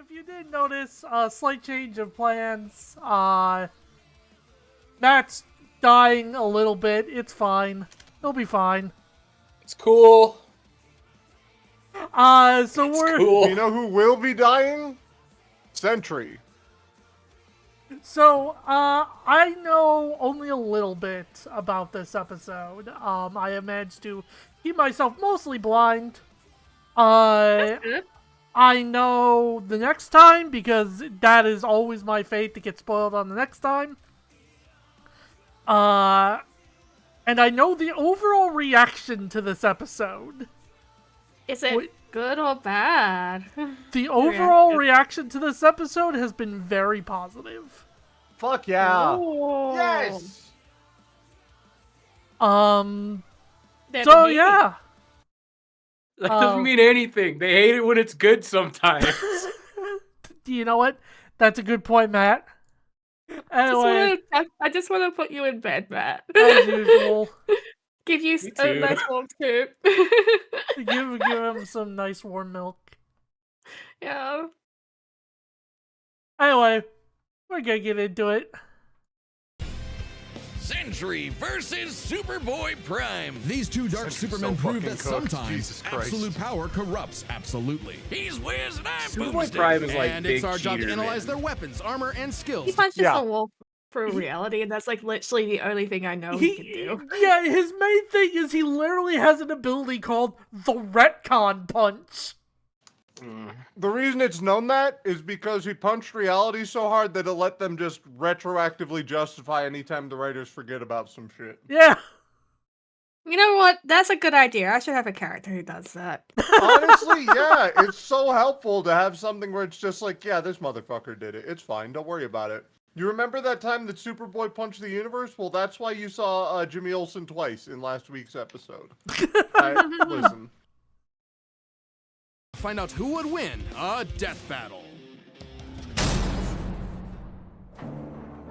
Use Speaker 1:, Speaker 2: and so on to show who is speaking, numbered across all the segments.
Speaker 1: if you didn't notice, slight change of plans. Matt's dying a little bit. It's fine. He'll be fine.
Speaker 2: It's cool.
Speaker 1: So
Speaker 2: It's
Speaker 1: we're
Speaker 2: cool.
Speaker 3: You know who will be dying? Sentry.
Speaker 1: So, I know only a little bit about this episode. I have managed to keep myself mostly blind.
Speaker 4: That's good.
Speaker 1: I know the next time, because that is always my fate to get spoiled on the next time. And I know the overall reaction to this episode.
Speaker 4: Is it good or bad?
Speaker 1: The overall reaction to this episode has been very positive.
Speaker 3: Fuck yeah.
Speaker 4: Oh.
Speaker 3: Yes.
Speaker 4: That
Speaker 1: So
Speaker 4: amazing.
Speaker 1: yeah.
Speaker 2: That doesn't mean anything. They hate it when it's good sometimes.
Speaker 1: You know what? That's a good point, Matt. Anyway,
Speaker 4: I just want to put you in bed, Matt.
Speaker 1: as usual,
Speaker 4: Give you
Speaker 2: Me
Speaker 4: a
Speaker 2: too.
Speaker 4: nice warm soup.
Speaker 1: give him some nice warm milk.
Speaker 4: Yeah.
Speaker 1: Anyway, we're gonna get into it.
Speaker 5: Sentry versus Superboy-Prime.
Speaker 6: These two dark
Speaker 3: Sentry's
Speaker 6: Supermen
Speaker 3: so
Speaker 6: prove
Speaker 3: fucking
Speaker 6: that
Speaker 3: cooked.
Speaker 6: sometimes
Speaker 3: Jesus Christ.
Speaker 6: absolute power corrupts absolutely.
Speaker 5: He's Wiz and I'm
Speaker 2: Superboy-Prime is like
Speaker 6: And
Speaker 2: big
Speaker 6: it's our job to
Speaker 2: cheater,
Speaker 6: analyze
Speaker 2: man.
Speaker 6: their weapons, armor, and skills.
Speaker 4: He punches
Speaker 3: Yeah.
Speaker 4: the wall through reality, and that's like literally the only thing I know he can do.
Speaker 1: Yeah, his main thing is he literally has an ability called the retcon punch.
Speaker 3: The reason it's known that is because he punched reality so hard that it let them just retroactively justify anytime the writers forget about some shit.
Speaker 1: Yeah.
Speaker 4: You know what? That's a good idea. I should have a character who does that.
Speaker 3: Honestly, yeah, it's so helpful to have something where it's just like, yeah, this motherfucker did it. It's fine. Don't worry about it. You remember that time that Superboy punched the universe? Well, that's why you saw Jimmy Olsen twice in last week's episode. Listen.
Speaker 6: Find out who would win a death battle.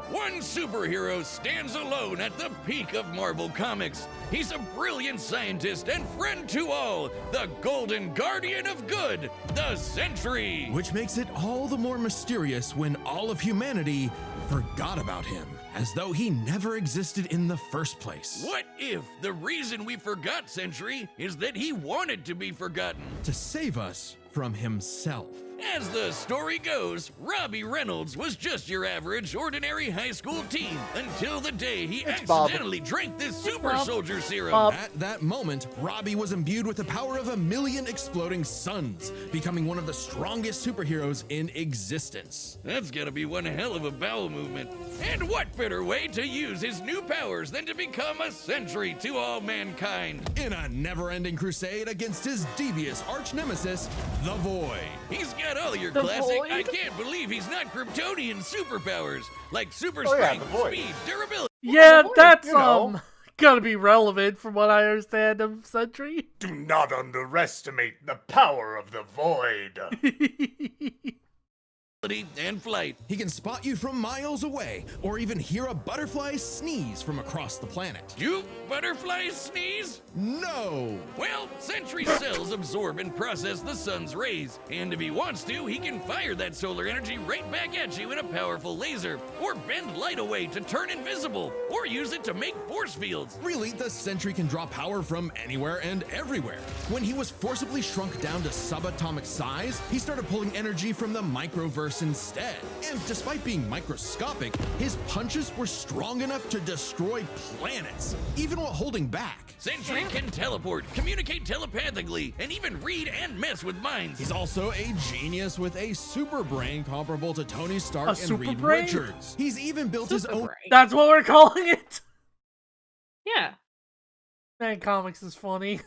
Speaker 5: One superhero stands alone at the peak of Marvel Comics. He's a brilliant scientist and friend to all, the Golden Guardian of Good, the Sentry.
Speaker 6: Which makes it all the more mysterious when all of humanity forgot about him, as though he never existed in the first place.
Speaker 5: What if the reason we forgot Sentry is that he wanted to be forgotten?
Speaker 6: To save us from himself.
Speaker 5: As the story goes, Robbie Reynolds was just your average, ordinary high school teen until the day he
Speaker 3: Bob.
Speaker 5: accidentally drank this super
Speaker 4: Bob.
Speaker 5: soldier serum.
Speaker 6: At that moment, Robbie was imbued with the power of 1,000,000 exploding suns, becoming one of the strongest superheroes in existence.
Speaker 5: That's gotta be one hell of a bowel movement. And what better way to use his new powers than to become a sentry to all mankind?
Speaker 6: In a never-ending crusade against his devious arch-nemesis, the Void.
Speaker 5: He's got all your
Speaker 4: The
Speaker 5: classic,
Speaker 4: Void?
Speaker 5: I can't believe he's not Kryptonian superpowers, like super
Speaker 3: Oh, yeah,
Speaker 5: strength,
Speaker 3: the Void.
Speaker 5: speed, durability.
Speaker 1: Yeah, that's
Speaker 3: you know.
Speaker 1: gonna be relevant from what I understand of Sentry.
Speaker 3: Do not underestimate the power of the void.
Speaker 5: And flight.
Speaker 6: He can spot you from miles away, or even hear a butterfly sneeze from across the planet.
Speaker 5: Do butterflies sneeze?
Speaker 6: No!
Speaker 5: Well, Sentry cells absorb and process the sun's rays, and if he wants to, he can fire that solar energy right back at you in a powerful laser, or bend light away to turn invisible, or use it to make force fields.
Speaker 6: Really, the Sentry can draw power from anywhere and everywhere. When he was forcibly shrunk down to subatomic size, he started pulling energy from the microverse instead. And despite being microscopic, his punches were strong enough to destroy planets, even while holding back.
Speaker 5: Sentry can teleport, communicate telepathically, and even read and mess with minds.
Speaker 6: He's also a genius with a super brain comparable to Tony Stark and
Speaker 1: super
Speaker 6: Reed
Speaker 1: brain?
Speaker 6: Richards. He's even built his own.
Speaker 4: Superboy.
Speaker 1: That's what we're calling it.
Speaker 4: Yeah.
Speaker 1: Man, comics is funny.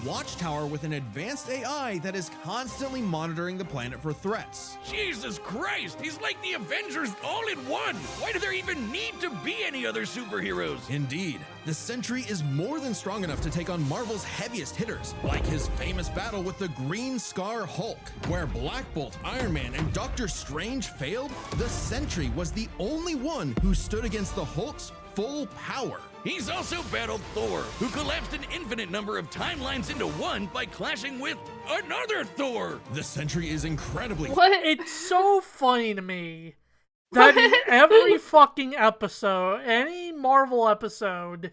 Speaker 6: Watchtower with an advanced AI that is constantly monitoring the planet for threats.
Speaker 5: Jesus Christ, he's like the Avengers all in one. Why do there even need to be any other superheroes?
Speaker 6: Indeed, the Sentry is more than strong enough to take on Marvel's heaviest hitters, like his famous battle with the Green Scar Hulk. Where Black Bolt, Iron Man, and Doctor Strange failed, the Sentry was the only one who stood against the Hulk's full power.
Speaker 5: He's also battled Thor, who collapsed an infinite number of timelines into one by clashing with another Thor.
Speaker 6: The Sentry is incredibly
Speaker 4: What?
Speaker 1: It's so funny to me that in every fucking episode, any Marvel episode,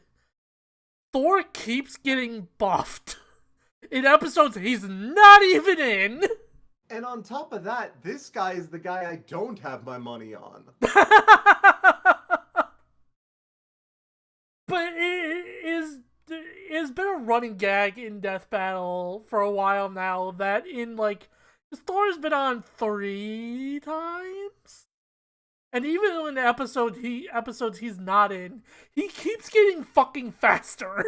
Speaker 1: Thor keeps getting buffed. In episodes he's not even in.
Speaker 7: And on top of that, this guy is the guy I don't have my money on.
Speaker 1: But it's been a running gag in Death Battle for a while now that in like Thor's been on 3 times, and even in the episodes he's not in, he keeps getting fucking faster.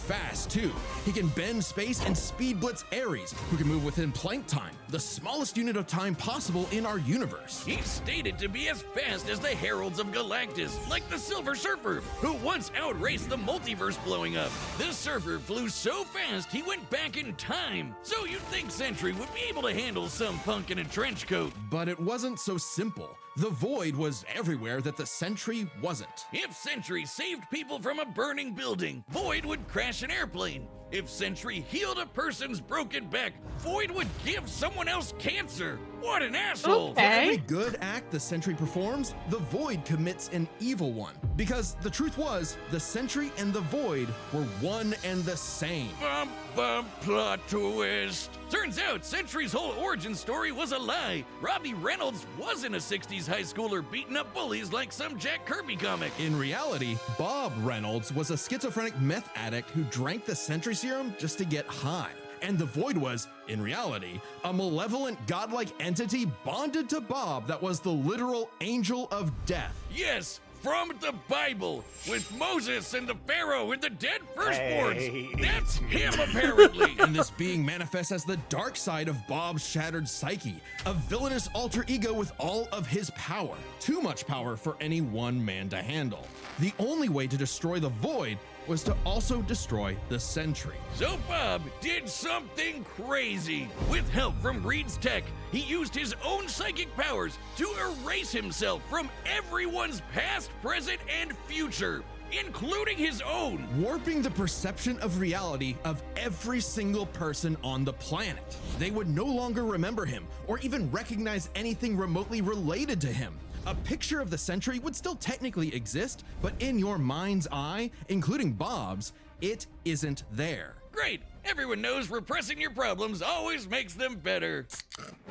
Speaker 6: fast too. He can bend space and speed blitz Ares, who can move within plank time, the smallest unit of time possible in our universe.
Speaker 5: He's stated to be as fast as the Heralds of Galactus, like the Silver Surfer, who once outraced the multiverse blowing up. The Surfer flew so fast he went back in time, so you'd think Sentry would be able to handle some punk in a trench coat.
Speaker 6: But it wasn't so simple. The Void was everywhere that the Sentry wasn't.
Speaker 5: If Sentry saved people from a burning building, Void would crash an airplane. If Sentry healed a person's broken back, Void would give someone else cancer. What an asshole!
Speaker 6: For every good act the Sentry performs, the Void commits an evil one. Because the truth was, the Sentry and the Void were one and the same.
Speaker 5: Bum, bum, plot twist. Turns out Sentry's whole origin story was a lie. Robbie Reynolds wasn't a 60s high schooler beating up bullies like some Jack Kirby comic.
Speaker 6: In reality, Bob Reynolds was a schizophrenic meth addict who drank the Sentry serum just to get high. And the Void was, in reality, a malevolent godlike entity bonded to Bob that was the literal angel of death.
Speaker 5: Yes, from the Bible, with Moses and the Pharaoh and the dead firstborns.
Speaker 7: Hey.
Speaker 5: That's him, apparently.
Speaker 6: And this being manifests as the dark side of Bob's shattered psyche, a villainous alter ego with all of his power. Too much power for any one man to handle. The only way to destroy the Void was to also destroy the Sentry.
Speaker 5: So Bob did something crazy. With help from Reed's tech, he used his own psychic powers to erase himself from everyone's past, present, and future, including his own.
Speaker 6: Warping the perception of reality of every single person on the planet. They would no longer remember him or even recognize anything remotely related to him. A picture of the Sentry would still technically exist, but in your mind's eye, including Bob's, it isn't there.
Speaker 5: Great. Everyone knows repressing your problems always makes them better.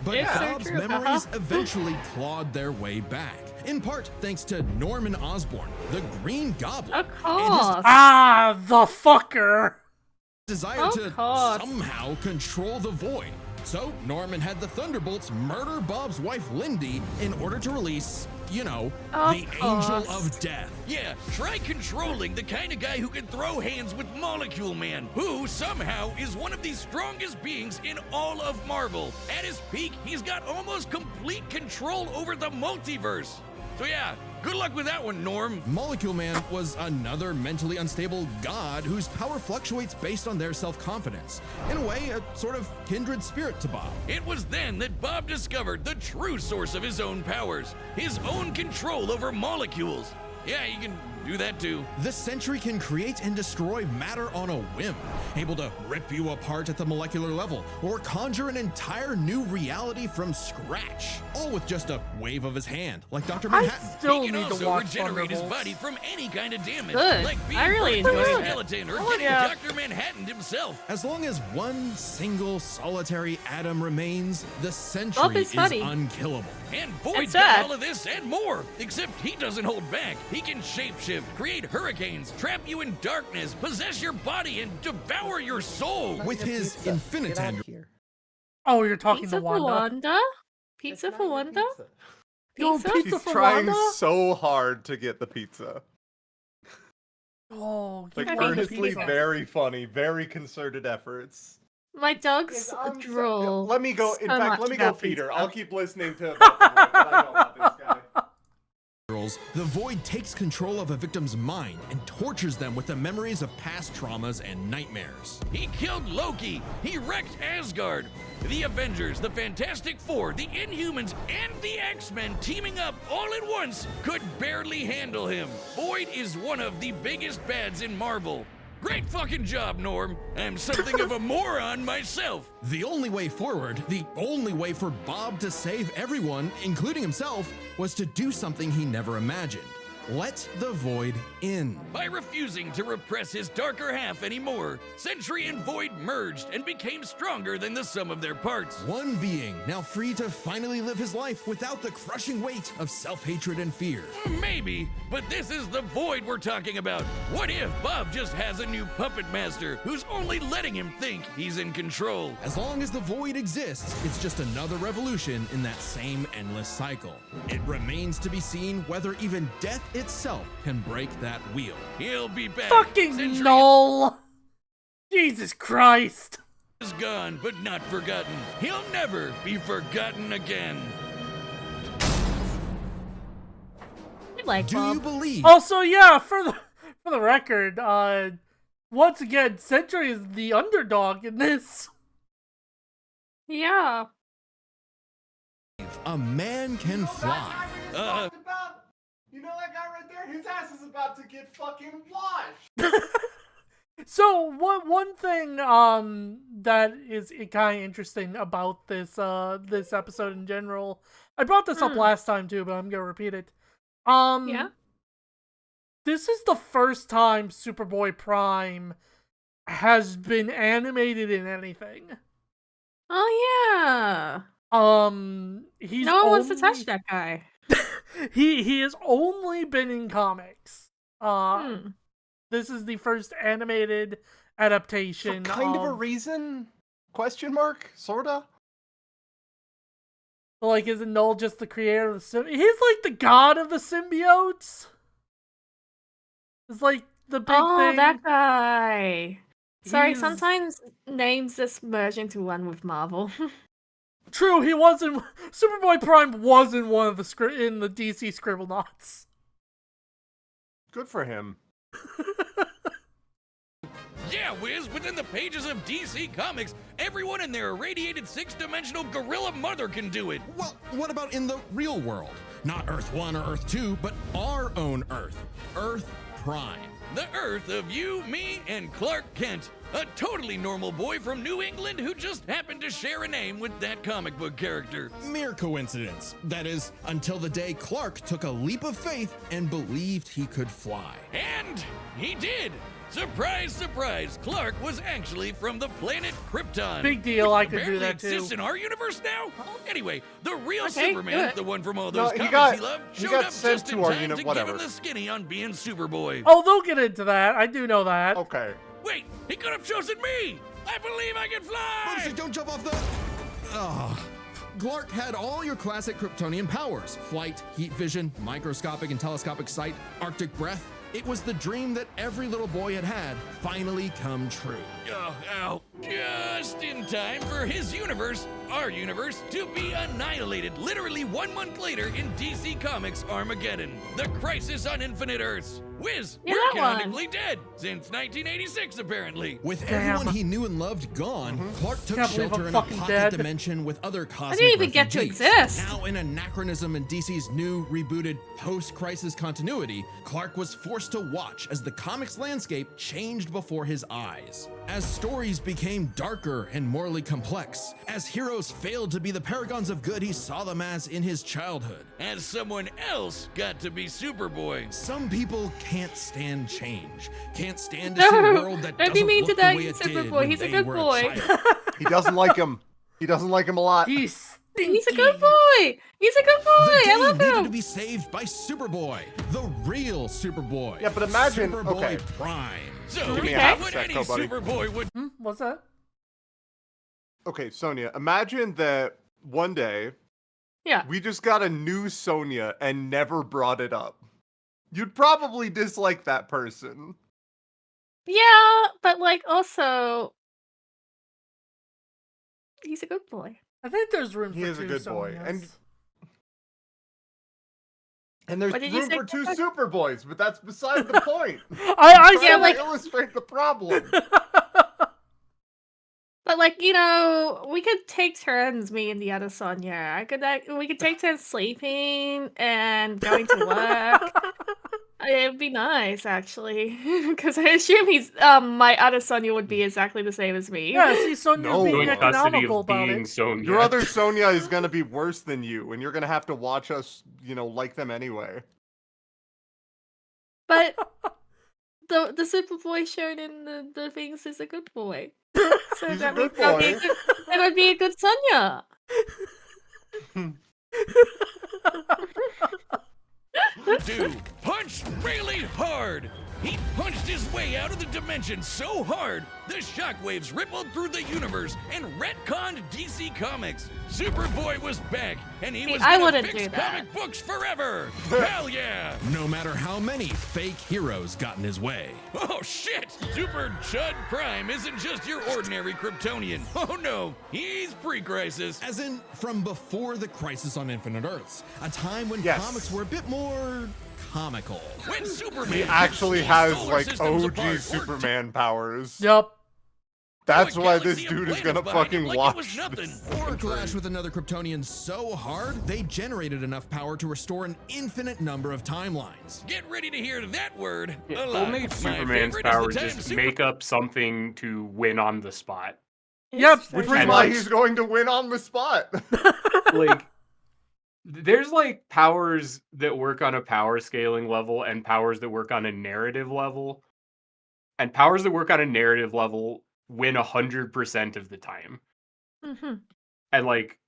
Speaker 6: But
Speaker 4: It's so
Speaker 6: Bob's
Speaker 4: true.
Speaker 6: memories eventually clawed their way back, in part thanks to Norman Osborn, the Green Goblin,
Speaker 4: Of
Speaker 6: and his
Speaker 4: course.
Speaker 1: Ah, the fucker.
Speaker 6: desire
Speaker 4: Of
Speaker 6: to
Speaker 4: course.
Speaker 6: somehow control the Void. So Norman had the Thunderbolts murder Bob's wife Lindy in order to release, you know,
Speaker 4: Of
Speaker 6: the Angel
Speaker 4: course.
Speaker 6: of Death.
Speaker 5: Yeah, try controlling the kind of guy who can throw hands with Molecule Man, who somehow is one of the strongest beings in all of Marvel. At his peak, he's got almost complete control over the multiverse. So yeah, good luck with that one, Norm.
Speaker 6: Molecule Man was another mentally unstable god whose power fluctuates based on their self-confidence. In a way, a sort of kindred spirit to Bob.
Speaker 5: It was then that Bob discovered the true source of his own powers, his own control over molecules. Yeah, you can do that too.
Speaker 6: The Sentry can create and destroy matter on a whim, able to rip you apart at the molecular level, or conjure an entire new reality from scratch, all with just a wave of his hand, like Dr.
Speaker 1: I
Speaker 6: Manhattan.
Speaker 1: still
Speaker 5: He can
Speaker 1: need to
Speaker 5: also
Speaker 1: watch
Speaker 5: regenerate his
Speaker 1: Thunderbolts.
Speaker 5: body from any kind of damage,
Speaker 4: Good.
Speaker 5: like being
Speaker 4: I really
Speaker 5: burned by a
Speaker 4: enjoyed it.
Speaker 5: skeleton or
Speaker 4: Oh,
Speaker 5: getting
Speaker 4: yeah.
Speaker 5: Dr. Manhattan himself.
Speaker 6: As long as one single solitary atom remains, the
Speaker 4: Bob
Speaker 6: Sentry
Speaker 4: is
Speaker 6: is
Speaker 4: funny.
Speaker 6: unkillable.
Speaker 5: And Void's
Speaker 4: That's
Speaker 5: got
Speaker 4: sad.
Speaker 5: all of this and more, except he doesn't hold back. He can shapeshift, create hurricanes, trap you in darkness, possess your body, and devour your soul.
Speaker 6: With his infinite
Speaker 7: Get out
Speaker 6: hand,
Speaker 7: of here.
Speaker 1: Oh, you're talking
Speaker 4: Pizza
Speaker 1: to
Speaker 4: for
Speaker 1: Wanda.
Speaker 4: Wanda? Pizza
Speaker 7: It's
Speaker 4: for
Speaker 7: not your
Speaker 4: Wanda?
Speaker 7: pizza.
Speaker 1: Yo,
Speaker 4: Pizza?
Speaker 1: pizza
Speaker 3: She's
Speaker 1: for
Speaker 3: trying
Speaker 1: Wanda?
Speaker 3: so hard to get the pizza.
Speaker 1: Oh,
Speaker 3: Like
Speaker 1: give
Speaker 4: I
Speaker 1: me
Speaker 4: mean,
Speaker 1: the
Speaker 3: earnestly
Speaker 1: pizza.
Speaker 3: very funny, very concerted efforts.
Speaker 4: My dogs
Speaker 7: Yes, I'm so-
Speaker 4: drool.
Speaker 7: Let me go. In
Speaker 4: so
Speaker 7: fact,
Speaker 4: much
Speaker 7: let me go
Speaker 4: about
Speaker 7: feed her.
Speaker 4: pizza.
Speaker 7: I'll keep listening to about the Void, what I know about this guy.
Speaker 6: the Void takes control of a victim's mind and tortures them with the memories of past traumas and nightmares.
Speaker 5: He killed Loki. He wrecked Asgard. The Avengers, the Fantastic Four, the Inhumans, and the X-Men teaming up all at once could barely handle him. Void is one of the biggest bads in Marvel. Great fucking job, Norm. I'm something of a moron myself.
Speaker 6: The only way forward, the only way for Bob to save everyone, including himself, was to do something he never imagined. Let the Void in.
Speaker 5: By refusing to repress his darker half anymore, Sentry and Void merged and became stronger than the sum of their parts.
Speaker 6: One being, now free to finally live his life without the crushing weight of self-hatred and fear.
Speaker 5: Maybe, but this is the Void we're talking about. What if Bob just has a new puppet master who's only letting him think he's in control?
Speaker 6: As long as the Void exists, it's just another revolution in that same endless cycle. It remains to be seen whether even death itself can break that wheel.
Speaker 5: He'll be back.
Speaker 1: Fucking
Speaker 5: Sentry
Speaker 1: null! Jesus Christ!
Speaker 5: is gone, but not forgotten. He'll never be forgotten again.
Speaker 4: I like
Speaker 6: Do
Speaker 4: Bob.
Speaker 6: you believe?
Speaker 1: Also, yeah, for the record, once again, Sentry is the underdog in this.
Speaker 4: Yeah.
Speaker 6: A man can fly.
Speaker 3: You know that guy right there? His ass is about to get fucking washed.
Speaker 1: So one thing that is kind of interesting about this this episode in general, I brought this up last time too, but I'm gonna repeat it.
Speaker 4: Yeah.
Speaker 1: This is the first time Superboy-Prime has been animated in anything.
Speaker 4: Oh yeah.
Speaker 1: He's
Speaker 4: No one wants to
Speaker 1: only-
Speaker 4: touch that guy.
Speaker 1: he has only been in comics. This is the first animated adaptation.
Speaker 8: For kind of a reason? Question mark? Sorta?
Speaker 1: Like, isn't Null just the creator of the symbiotes? He's like the god of the symbiotes. It's like the big thing.
Speaker 4: That guy. Sorry,
Speaker 1: He's-
Speaker 4: sometimes names just merge into one with Marvel.
Speaker 1: True, he wasn't. Superboy-Prime was in one of the in the DC Scribblenauts.
Speaker 3: Good for him.
Speaker 5: Yeah, Wiz, within the pages of DC Comics, everyone in their irradiated six-dimensional gorilla mother can do it.
Speaker 6: Well, what about in the real world? Not Earth 1 or Earth 2, but our own Earth. Earth Prime.
Speaker 5: The Earth of you, me, and Clark Kent. A totally normal boy from New England who just happened to share a name with that comic book character.
Speaker 6: Mere coincidence. That is, until the day Clark took a leap of faith and believed he could fly.
Speaker 5: And he did! Surprise, surprise, Clark was actually from the planet Krypton.
Speaker 1: Big deal, I could
Speaker 5: Barely
Speaker 1: do that too.
Speaker 5: exists in our universe now? Anyway, the real
Speaker 4: Okay,
Speaker 5: Superman,
Speaker 4: good.
Speaker 5: the one from all
Speaker 3: No,
Speaker 5: those
Speaker 3: he
Speaker 5: comics
Speaker 3: got-
Speaker 5: he loved,
Speaker 3: he
Speaker 5: showed
Speaker 3: got
Speaker 5: up
Speaker 3: sent
Speaker 5: just
Speaker 3: to
Speaker 5: in
Speaker 3: our
Speaker 5: time
Speaker 3: unit,
Speaker 5: to
Speaker 3: whatever.
Speaker 5: give him the skinny on being Superboy.
Speaker 1: Oh, they'll get into that. I do know that.
Speaker 3: Okay.
Speaker 5: Wait, he could have chosen me! I believe I can fly!
Speaker 6: Mercy, don't jump off the... Clark had all your classic Kryptonian powers. Flight, heat vision, microscopic and telescopic sight, Arctic breath. It was the dream that every little boy had finally come true.
Speaker 5: Oh, ow. Just in time for his universe, our universe, to be annihilated literally 1 month later in DC Comics Armageddon. The Crisis on Infinite Earths. Wiz,
Speaker 4: Yeah,
Speaker 5: we're
Speaker 4: that one.
Speaker 5: canonically dead since 1986, apparently.
Speaker 6: With
Speaker 1: Damn.
Speaker 6: everyone he knew and loved gone, Clark took
Speaker 1: Can't believe
Speaker 6: shelter
Speaker 1: I'm
Speaker 6: in a
Speaker 1: fucking
Speaker 6: pocket
Speaker 1: dead.
Speaker 6: dimension with other cosmic
Speaker 4: didn't even get to
Speaker 6: refugees.
Speaker 4: exist.
Speaker 6: Now an anachronism in DC's new, rebooted, post-crisis continuity, Clark was forced to watch as the comics landscape changed before his eyes. As stories became darker and morally complex, as heroes failed to be the paragons of good he saw them as in his childhood.
Speaker 5: As someone else got to be Superboy.
Speaker 6: Some people can't stand change, can't stand to see a
Speaker 4: No,
Speaker 6: world that
Speaker 4: don't be
Speaker 6: doesn't
Speaker 4: mean to
Speaker 6: look the
Speaker 4: that
Speaker 6: way it did
Speaker 4: Superboy.
Speaker 6: when
Speaker 4: He's a
Speaker 6: they
Speaker 4: good
Speaker 6: were
Speaker 4: boy.
Speaker 6: child.
Speaker 3: He doesn't like him. He doesn't like him a lot.
Speaker 1: He's stinky.
Speaker 4: He's a good boy. He's a good boy.
Speaker 6: The day
Speaker 4: I love
Speaker 6: needed
Speaker 4: him.
Speaker 6: to be saved by Superboy, the real Superboy.
Speaker 3: Yeah, but imagine-
Speaker 6: Superboy
Speaker 3: okay.
Speaker 6: Prime.
Speaker 5: So,
Speaker 3: Give me a
Speaker 4: Okay.
Speaker 3: half
Speaker 5: what
Speaker 3: sec,
Speaker 5: any
Speaker 3: though, buddy.
Speaker 5: Superboy would
Speaker 1: What's that?
Speaker 3: Okay, Sonia, imagine that one day
Speaker 4: Yeah.
Speaker 3: we just got a new Sonia and never brought it up. You'd probably dislike that person.
Speaker 4: Yeah, but like also, he's a good boy.
Speaker 1: I think there's room
Speaker 3: He
Speaker 1: for
Speaker 3: is a
Speaker 1: two
Speaker 3: good boy,
Speaker 1: Sonias.
Speaker 3: And there's
Speaker 4: What did you
Speaker 3: room
Speaker 4: say,
Speaker 3: for two
Speaker 4: Clark?
Speaker 3: Superboys, but that's beside the point.
Speaker 1: I
Speaker 4: Yeah,
Speaker 3: Trying
Speaker 4: like-
Speaker 3: to illustrate the problem.
Speaker 4: But But like, you know, we could take turns, me and the other Sonya. We could take turns sleeping and going to work. It'd be nice, actually, because I assume my other Sonya would be exactly the same as me.
Speaker 1: Yeah, see, Sonya's
Speaker 3: No.
Speaker 1: being
Speaker 2: Joint custody
Speaker 1: economical
Speaker 2: of
Speaker 1: about
Speaker 2: being
Speaker 1: it.
Speaker 2: Sonya.
Speaker 3: Your other Sonya is gonna be worse than you, and you're gonna have to watch us, like them anyway.
Speaker 4: But the Superboy shown in the things is a good boy. So
Speaker 3: He's a
Speaker 4: that
Speaker 3: good
Speaker 4: means
Speaker 3: boy.
Speaker 4: that would be a good Sonya.
Speaker 5: Dude punched really hard. He punched his way out of the dimension so hard, the shockwaves rippled through the universe and retconned DC Comics. Superboy was back, and he was
Speaker 4: I
Speaker 5: gonna
Speaker 4: wouldn't
Speaker 5: fix
Speaker 4: do that.
Speaker 5: comic books forever. Hell yeah!
Speaker 6: No matter how many fake heroes got in his way.
Speaker 5: Oh shit! Super Chud Prime isn't just your ordinary Kryptonian. Oh no, he's pre-crisis.
Speaker 6: As in, from before the Crisis on Infinite Earths, a time when
Speaker 3: Yes.
Speaker 6: comics were a bit more comical.
Speaker 5: When Superman
Speaker 3: He actually has
Speaker 5: solar
Speaker 3: like
Speaker 5: systems
Speaker 3: OG
Speaker 5: apart, or
Speaker 3: Superman powers.
Speaker 1: Yup.
Speaker 3: That's
Speaker 5: Boy,
Speaker 3: why
Speaker 5: Galaxy
Speaker 3: this
Speaker 5: of
Speaker 3: dude is
Speaker 5: planets
Speaker 3: gonna
Speaker 5: behind
Speaker 3: fucking
Speaker 5: it like it
Speaker 3: watch.
Speaker 5: was nothing.
Speaker 3: this.
Speaker 6: Or clash with another Kryptonian so hard, they generated enough power to restore an infinite number of timelines.
Speaker 5: Get ready to hear that word.
Speaker 2: Yeah,
Speaker 5: a
Speaker 2: well,
Speaker 5: lot.
Speaker 2: maybe
Speaker 5: My
Speaker 2: Superman's
Speaker 5: favorite is
Speaker 2: power
Speaker 5: the
Speaker 2: is
Speaker 5: time
Speaker 2: just
Speaker 5: Super-
Speaker 2: make up something to win on the spot.
Speaker 1: Yep,
Speaker 4: It's
Speaker 3: Which is
Speaker 1: pretty
Speaker 2: And
Speaker 3: why
Speaker 1: much.
Speaker 3: he's going to win on the spot.
Speaker 2: Like, there's like powers that work on a power scaling level and powers that work on a narrative level. And powers that work on a narrative level win 100% of the time.
Speaker 4: Mhm.
Speaker 2: And like,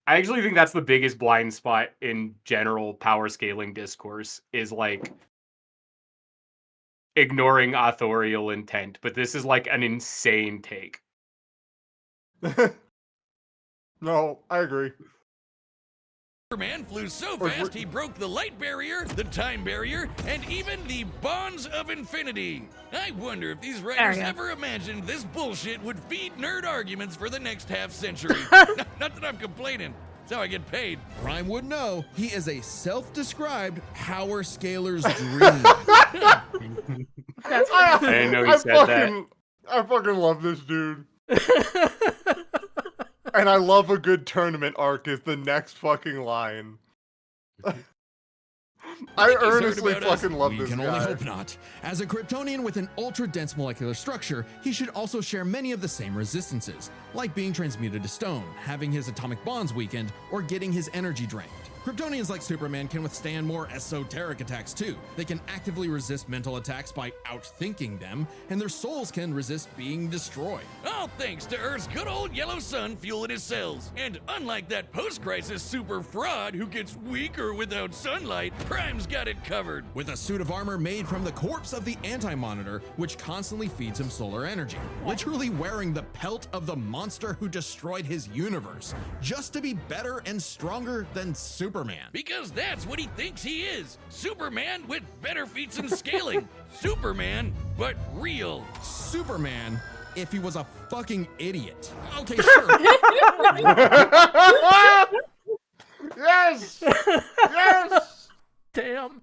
Speaker 2: I actually think that's the biggest blind spot in general power scaling discourse is like ignoring authorial intent. But this is like an insane take.
Speaker 3: No, I agree.
Speaker 5: Superman flew so
Speaker 3: Or-
Speaker 5: fast he broke the light barrier, the time barrier, and even the bonds of infinity. I wonder if these writers
Speaker 4: There you go.
Speaker 5: ever imagined this bullshit would feed nerd arguments for the next half century. Not that I'm complaining. It's how I get paid.
Speaker 6: Prime would know he is a self-described power scaler's dream.
Speaker 3: I
Speaker 2: didn't know he said that.
Speaker 3: I fucking love this dude. And I love a good tournament arc is the next fucking line. I
Speaker 5: think he's heard
Speaker 3: earnestly
Speaker 5: about us.
Speaker 3: fucking love
Speaker 6: We
Speaker 3: this
Speaker 6: can
Speaker 3: guy.
Speaker 6: only hope not. As a Kryptonian with an ultra-dense molecular structure, he should also share many of the same resistances, like being transmuted to stone, having his atomic bonds weakened, or getting his energy drained. Kryptonians like Superman can withstand more esoteric attacks too. They can actively resist mental attacks by outthinking them, and their souls can resist being destroyed.
Speaker 5: All thanks to Earth's good old yellow sun fueling his cells. And unlike that post-crisis super fraud who gets weaker without sunlight, Prime's got it covered.
Speaker 6: With a suit of armor made from the corpse of the Anti-Monitor, which constantly feeds him solar energy. Literally wearing the pelt of the monster who destroyed his universe, just to be better and stronger than Superman.
Speaker 5: Because that's what he thinks he is. Superman with better feats and scaling. Superman, but real.
Speaker 6: Superman, if he was a fucking idiot. Okay, sure.
Speaker 3: Yes! Yes!
Speaker 1: Damn.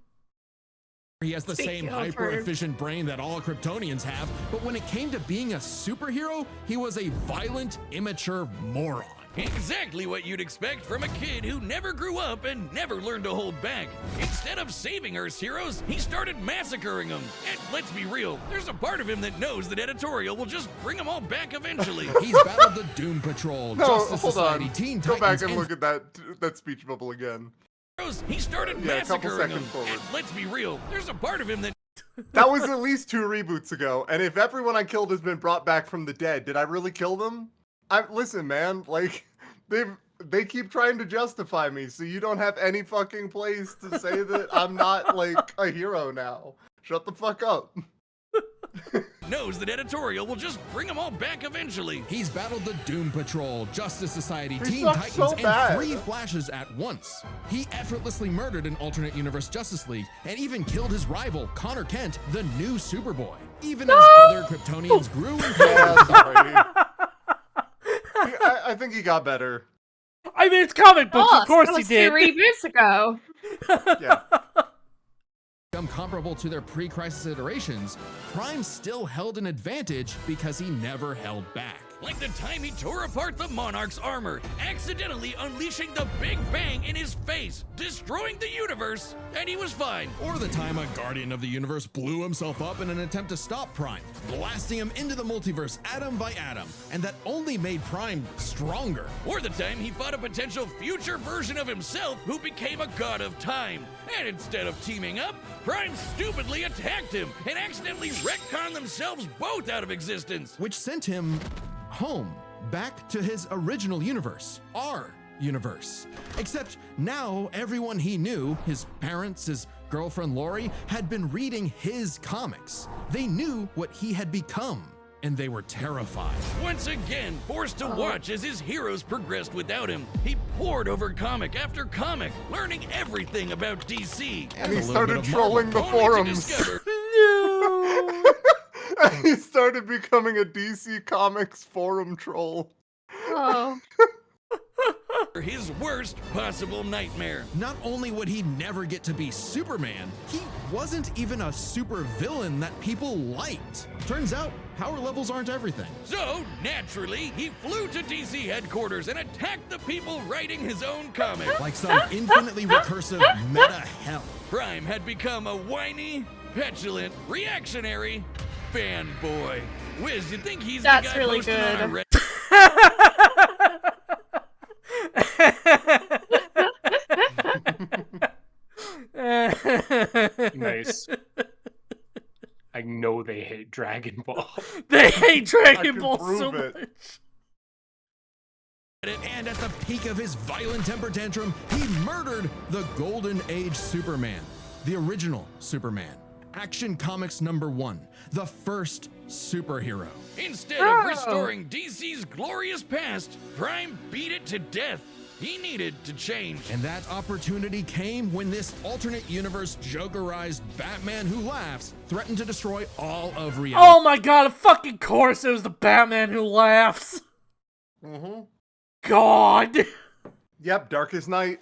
Speaker 6: He has the
Speaker 4: Speaking
Speaker 6: same
Speaker 4: of
Speaker 6: hyper-efficient brain that all Kryptonians have, but when it came to being a superhero, he was a violent, immature moron.
Speaker 5: Exactly what you'd expect from a kid who never grew up and never learned to hold back. Instead of saving Earth's heroes, he started massacring them. And let's be real, there's a part of him that knows that editorial will just bring them all back eventually.
Speaker 6: He's battled the Doom Patrol,
Speaker 3: No,
Speaker 6: Justice
Speaker 3: hold
Speaker 6: Society,
Speaker 3: on.
Speaker 6: Teen
Speaker 3: Go
Speaker 6: Titans,
Speaker 3: back and look at that speech bubble again.
Speaker 5: He started
Speaker 3: Yeah, a couple
Speaker 5: massacring them.
Speaker 3: seconds forward.
Speaker 5: And let's be real, there's a part of him that
Speaker 3: That was at least 2 reboots ago, and if everyone I killed has been brought back from the dead, did I really kill them? Listen, man, like they keep trying to justify me, so you don't have any fucking place to say that I'm not like a hero now. Shut the fuck up.
Speaker 5: knows that editorial will just bring them all back eventually.
Speaker 6: He's battled the Doom Patrol, Justice Society,
Speaker 3: He
Speaker 6: Teen
Speaker 3: sucks
Speaker 6: Titans,
Speaker 3: so
Speaker 6: and
Speaker 3: bad.
Speaker 6: 3 Flashes at once. He effortlessly murdered an alternate universe Justice League and even killed his rival, Connor Kent, the new Superboy. Even as other Kryptonians grew in
Speaker 3: Yeah,
Speaker 6: power.
Speaker 3: sorry. I think he got better.
Speaker 1: I mean, it's comic books,
Speaker 4: Oh,
Speaker 1: of course
Speaker 4: that
Speaker 1: he
Speaker 4: was
Speaker 1: did.
Speaker 4: 3 reboots ago.
Speaker 3: Yeah.
Speaker 6: become comparable to their pre-crisis iterations, Prime still held an advantage because he never held back.
Speaker 5: Like the time he tore apart the Monarch's armor, accidentally unleashing the Big Bang in his face, destroying the universe, and he was fine.
Speaker 6: Or the time a Guardian of the Universe blew himself up in an attempt to stop Prime, blasting him into the multiverse atom by atom, and that only made Prime stronger.
Speaker 5: Or the time he fought a potential future version of himself who became a god of time. And instead of teaming up, Prime stupidly attacked him and accidentally retconned themselves both out of existence.
Speaker 6: Which sent him home, back to his original universe, our universe. Except now everyone he knew, his parents, his girlfriend Lori, had been reading his comics. They knew what he had become, and they were terrified.
Speaker 5: Once again, forced to watch as his heroes progressed without him, he pored over comic after comic, learning everything about DC.
Speaker 3: And he
Speaker 6: a little bit
Speaker 3: started
Speaker 6: of
Speaker 3: trolling the
Speaker 5: Only to
Speaker 3: forums.
Speaker 5: discover
Speaker 1: No.
Speaker 3: And he started becoming a DC Comics forum troll.
Speaker 4: Oh.
Speaker 5: his worst possible nightmare.
Speaker 6: Not only would he never get to be Superman, he wasn't even a super villain that people liked. Turns out, power levels aren't everything.
Speaker 5: So, naturally, he flew to DC headquarters and attacked the people writing his own comic.
Speaker 6: Like some infinitely recursive meta hell.
Speaker 5: Prime had become a whiny, petulant, reactionary fanboy. Wiz, you think he's
Speaker 4: That's
Speaker 5: the guy
Speaker 4: really
Speaker 5: posting
Speaker 4: good.
Speaker 5: on a
Speaker 2: Nice. I know they hate Dragon Ball.
Speaker 1: They hate
Speaker 3: I
Speaker 1: Dragon
Speaker 3: can
Speaker 1: Ball
Speaker 3: prove
Speaker 1: so
Speaker 3: it.
Speaker 1: much.
Speaker 6: And at the peak of his violent temper tantrum, he murdered the Golden Age Superman, the original Superman. Action Comics #1, the first superhero.
Speaker 5: Instead of restoring DC's glorious past, Prime beat it to death. He needed to change.
Speaker 6: And that opportunity came when this alternate universe Jokerized Batman Who Laughs threatened to destroy all of reality.
Speaker 1: Oh my god, of fucking course it was the Batman Who Laughs.
Speaker 3: Mm-hmm.
Speaker 1: God.
Speaker 3: Yep, Darkest Night.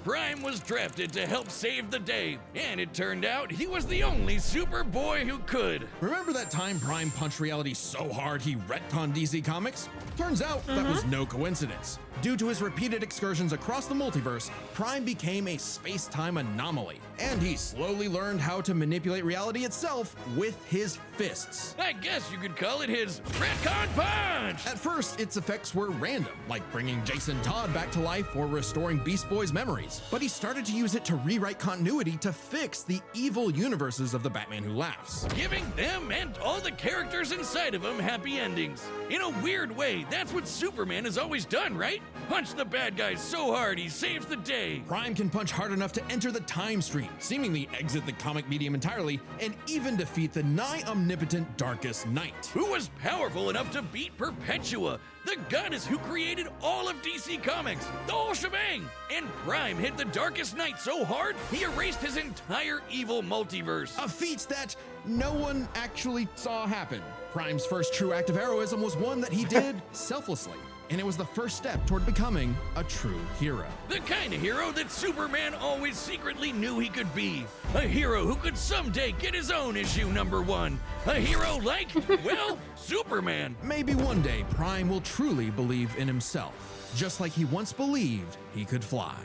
Speaker 5: Prime was drafted to help save the day, and it turned out he was the only Superboy who could.
Speaker 6: Remember that time Prime punched reality so hard he retconned DC Comics? Turns out that was no coincidence. Due to his repeated excursions across the multiverse, Prime became a space-time anomaly, and he slowly learned how to manipulate reality itself with his fists.
Speaker 5: I guess you could call it his retcon punch!
Speaker 6: At first, its effects were random, like bringing Jason Todd back to life or restoring Beast Boy's memories, but he started to use it to rewrite continuity to fix the evil universes of the Batman Who Laughs.
Speaker 5: Giving them and all the characters inside of them happy endings. In a weird way, that's what Superman has always done, right? Punch the bad guy so hard he saves the day.
Speaker 6: Prime can punch hard enough to enter the time stream, seemingly exit the comic medium entirely, and even defeat the nigh-omnipotent Darkest Night.
Speaker 5: Who was powerful enough to beat Perpetua, the goddess who created all of DC Comics, the whole shebang. And Prime hit the Darkest Night so hard, he erased his entire evil multiverse.
Speaker 6: A feat that no one actually saw happen. Prime's first true act of heroism was one that he did selflessly, and it was the first step toward becoming a true hero.
Speaker 5: The kind of hero that Superman always secretly knew he could be. A hero who could someday get his own issue #1. A hero like, well, Superman.
Speaker 6: Maybe one day Prime will truly believe in himself, just like he once believed he could fly.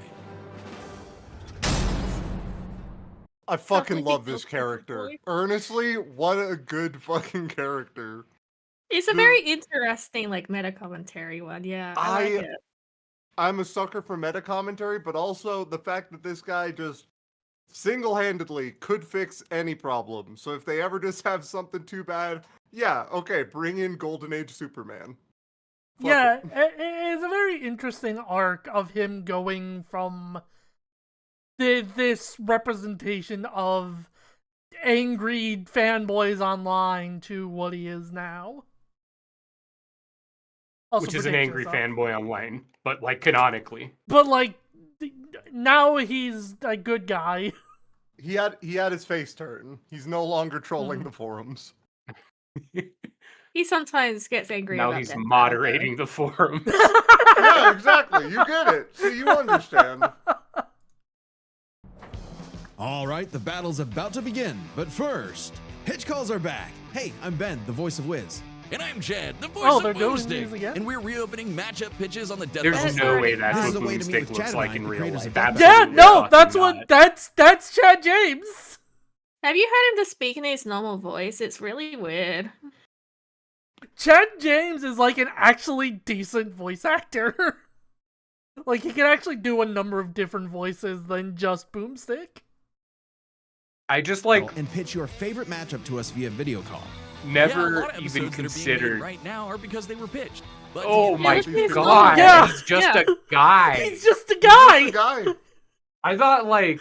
Speaker 3: I fucking
Speaker 4: Like
Speaker 3: love
Speaker 4: a
Speaker 3: this
Speaker 4: Superboy.
Speaker 3: character. Earnestly, what a good fucking character.
Speaker 4: It's a very interesting, like, meta commentary one. Yeah, I like it.
Speaker 3: I'm a sucker for meta commentary, but also the fact that this guy just single-handedly could fix any problem. So if they ever just have something too bad, yeah, okay, bring in Golden Age Superman. Fuck
Speaker 1: Yeah,
Speaker 3: it.
Speaker 1: it's a very interesting arc of him going from this representation of angry fanboys online to what he is now. Also
Speaker 2: Which is an angry
Speaker 1: predictions,
Speaker 2: fanboy online, but like canonically.
Speaker 1: But like now he's a good guy.
Speaker 3: He had his face turn. He's no longer trolling the forums.
Speaker 4: He sometimes gets angry
Speaker 2: Now
Speaker 4: about
Speaker 2: he's
Speaker 4: that.
Speaker 2: moderating the forums.
Speaker 3: Yeah, exactly. You get it. See, you understand.
Speaker 6: All right, the battle's about to begin, but first, Hitch calls are back. Hey, I'm Ben, the voice of Wiz.
Speaker 5: And I'm Chad, the voice
Speaker 1: Oh,
Speaker 5: of
Speaker 1: they're doing
Speaker 5: Boomstick.
Speaker 1: these again?
Speaker 5: And we're reopening matchup pitches on the Death
Speaker 2: There's
Speaker 5: Battle.
Speaker 2: no way that's
Speaker 6: This
Speaker 2: what
Speaker 6: is a way to meet
Speaker 2: Boomstick
Speaker 6: with
Speaker 2: looks
Speaker 6: Chad and
Speaker 2: like
Speaker 6: I,
Speaker 2: in
Speaker 6: the
Speaker 2: real
Speaker 6: creators
Speaker 2: life.
Speaker 6: of Death
Speaker 1: Yeah,
Speaker 2: Absolutely
Speaker 1: no,
Speaker 2: fucking
Speaker 1: that's
Speaker 2: not.
Speaker 1: what that's Chad James.
Speaker 4: Have you heard him to speak in his normal voice? It's really weird.
Speaker 1: Chad James is like an actually decent voice actor. Like he can actually do a number of different voices than just Boomstick.
Speaker 2: I just like
Speaker 6: And pitch your favorite matchup to us via video call.
Speaker 5: Yeah, a
Speaker 2: never
Speaker 5: lot of
Speaker 2: even
Speaker 5: episodes that are being made
Speaker 2: considered.
Speaker 5: right now are because they were pitched. But to
Speaker 2: Oh
Speaker 5: get
Speaker 2: my
Speaker 4: Yeah, he's
Speaker 2: god,
Speaker 1: Yeah.
Speaker 2: he's just
Speaker 1: Yeah.
Speaker 2: a guy.
Speaker 1: He's just a
Speaker 3: He's
Speaker 1: guy.
Speaker 3: the guy.
Speaker 2: I thought like